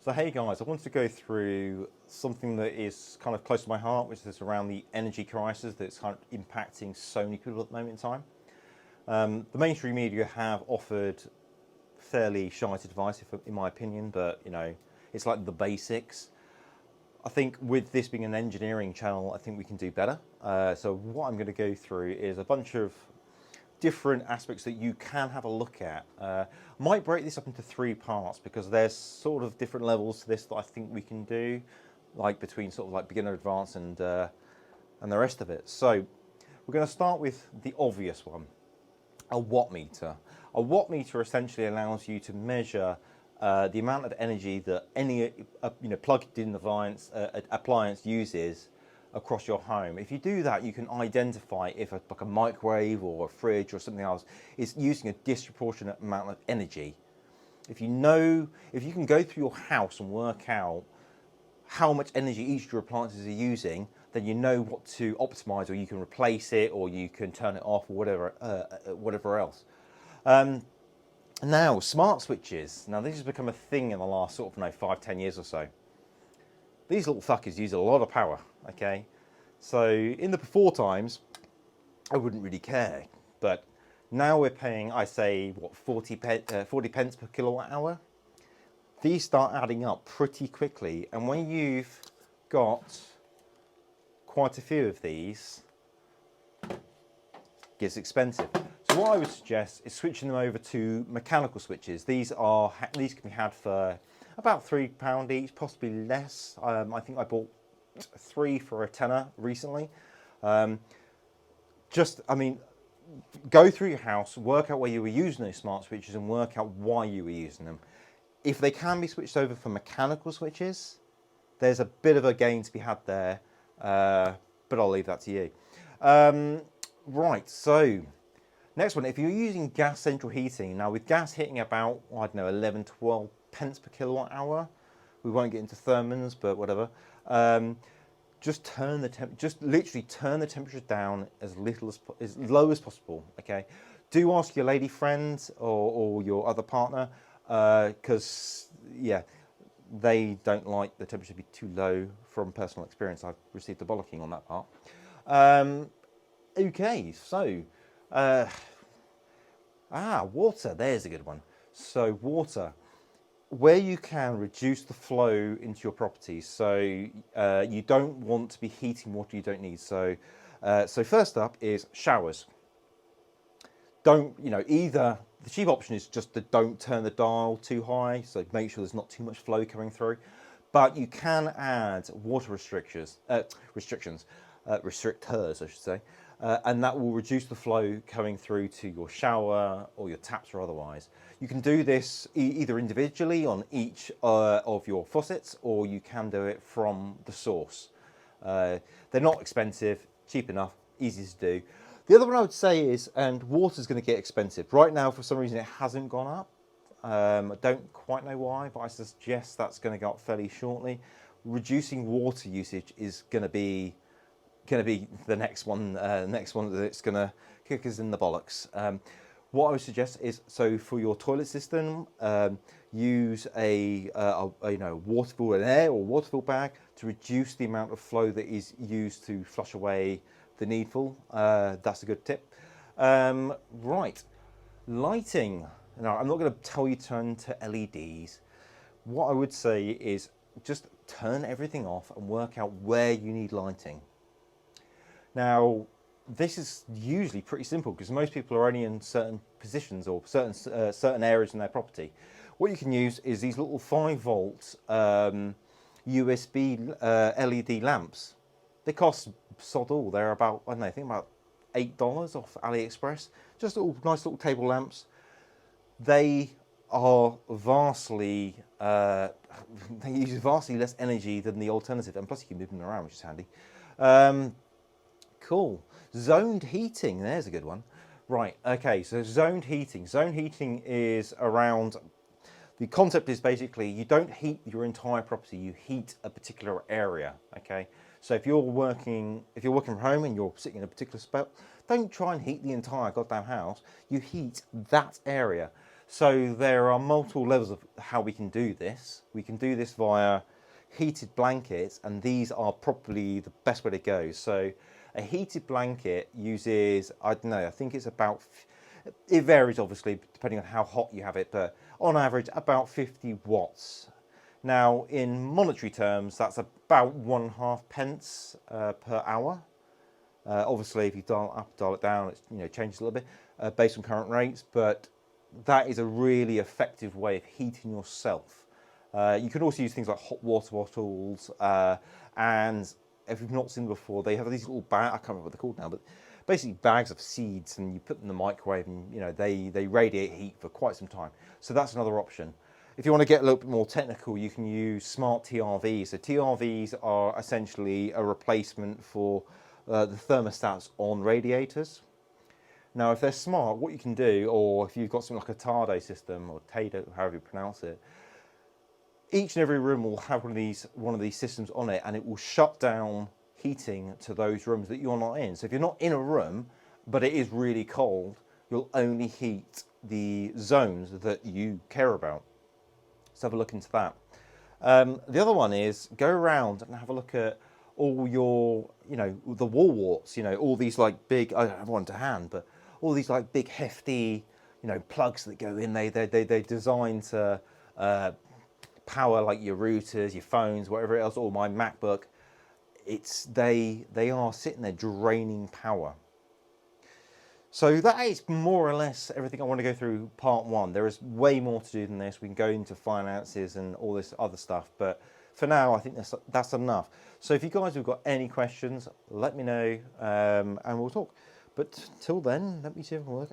So hey guys, I wanted to go through something that is kind of close to my heart, which is around the energy crisis that's kind of impacting so many people at the moment in time. The mainstream media have offered fairly shite advice, in my opinion, but you know, it's like the basics. I think with this being an engineering channel, I think we can do better. So what I'm going to go through is a bunch of different aspects that you can have a look at. Might break this up into 3 parts because there's sort of different levels to this that I think we can do, like between sort of like beginner, advanced, and the rest of it. So we're going to start with the obvious one, a watt meter. A watt meter essentially allows you to measure the amount of energy that any plugged-in appliance uses across your home. If you do that, you can identify if like a microwave or a fridge or something else is using a disproportionate amount of energy. If you can go through your house and work out how much energy each of your appliances are using, then you know what to optimize, or you can replace it, or you can turn it off, or whatever else. Now, smart switches. Now, this has become a thing in the last sort of 5-10 years or so. These little fuckers use a lot of power, okay? So in the before times, I wouldn't really care. But now we're paying, I say, what, 40 pence per kilowatt hour? These start adding up pretty quickly. And when you've got quite a few of these, it gets expensive. So what I would suggest is switching them over to mechanical switches. These can be had for about £3 each, possibly less. I think I bought 3 for a tenner recently. Go through your house, work out where you were using those smart switches and work out why you were using them. If they can be switched over for mechanical switches, there's a bit of a gain to be had there, but I'll leave that to you. Right, so next one, if you're using gas central heating, now with gas hitting about, I don't know, 11-12 pence per kilowatt hour, we won't get into thermins, but whatever. Just literally turn the temperature down as low as possible. Okay, do ask your lady friend or your other partner, because they don't like the temperature to be too low. From personal experience, I've received a bollocking on that part. Okay, so water. There's a good one. So water, where you can reduce the flow into your property. So you don't want to be heating water you don't need. So first up is showers. Either the cheap option is just to don't turn the dial too high, so make sure there's not too much flow coming through. But you can add water restrictors, I should say, and that will reduce the flow coming through to your shower or your taps or otherwise. You can do this either individually on each of your faucets, or you can do it from the source. They're not expensive, cheap enough, easy to do. The other one I would say is, and water's going to get expensive. Right now, for some reason, it hasn't gone up. I don't quite know why, but I suggest that's going to go up fairly shortly. Reducing water usage is going to be the next one that's going to kick us in the bollocks. What I would suggest is, so for your toilet system, use a water-filled air or water-filled bag to reduce the amount of flow that is used to flush away the needful. That's a good tip. Right, lighting. Now, I'm not going to tell you to turn to LEDs. What I would say is just turn everything off and work out where you need lighting. Now, this is usually pretty simple because most people are only in certain positions or certain areas in their property. What you can use is these little 5-volt USB LED lamps. They cost sod all. They're about, I think about $8 off AliExpress. Just nice little table lamps. They are they use vastly less energy than the alternative, and plus you can move them around, which is handy. Cool. Zoned heating, there's a good one. Right, okay, so zoned heating. Zoned heating is around, the concept is basically you don't heat your entire property, you heat a particular area, okay? So if you're working from home and you're sitting in a particular spot, don't try and heat the entire goddamn house, you heat that area. So there are multiple levels of how we can do this. We can do this via heated blankets, and these are probably the best way to go. So a heated blanket uses, I don't know, I think it's about, it varies obviously depending on how hot you have it, but on average about 50 watts. Now in monetary terms, that's about 1.5 pence per hour. Obviously if you dial it up, dial it down, it changes a little bit based on current rates, but that is a really effective way of heating yourself. You can also use things like hot water bottles, and if you've not seen them before, they have these little bags, I can't remember what they're called now, but basically bags of seeds, and you put them in the microwave, and they radiate heat for quite some time. So that's another option. If you want to get a little bit more technical, you can use smart TRVs. So TRVs are essentially a replacement for the thermostats on radiators. Now, if they're smart, what you can do, or if you've got something like a Tado system, or Tado, however you pronounce it, each and every room will have one of these systems on it, and it will shut down heating to those rooms that you're not in. So if you're not in a room, but it is really cold, you'll only heat the zones that you care about. Let's have a look into that. The other one is go around and have a look at all your, the wall warts, all these like big, I don't have one to hand, but all these like big hefty, plugs that go in. They're designed to power like your routers, your phones, whatever else, or my MacBook. They are sitting there draining power. So that is more or less everything I want to go through part one. There is way more to do than this. We can go into finances and all this other stuff, but for now, I think that's enough. So if you guys have got any questions, let me know, and we'll talk. But till then, let me see if I can work.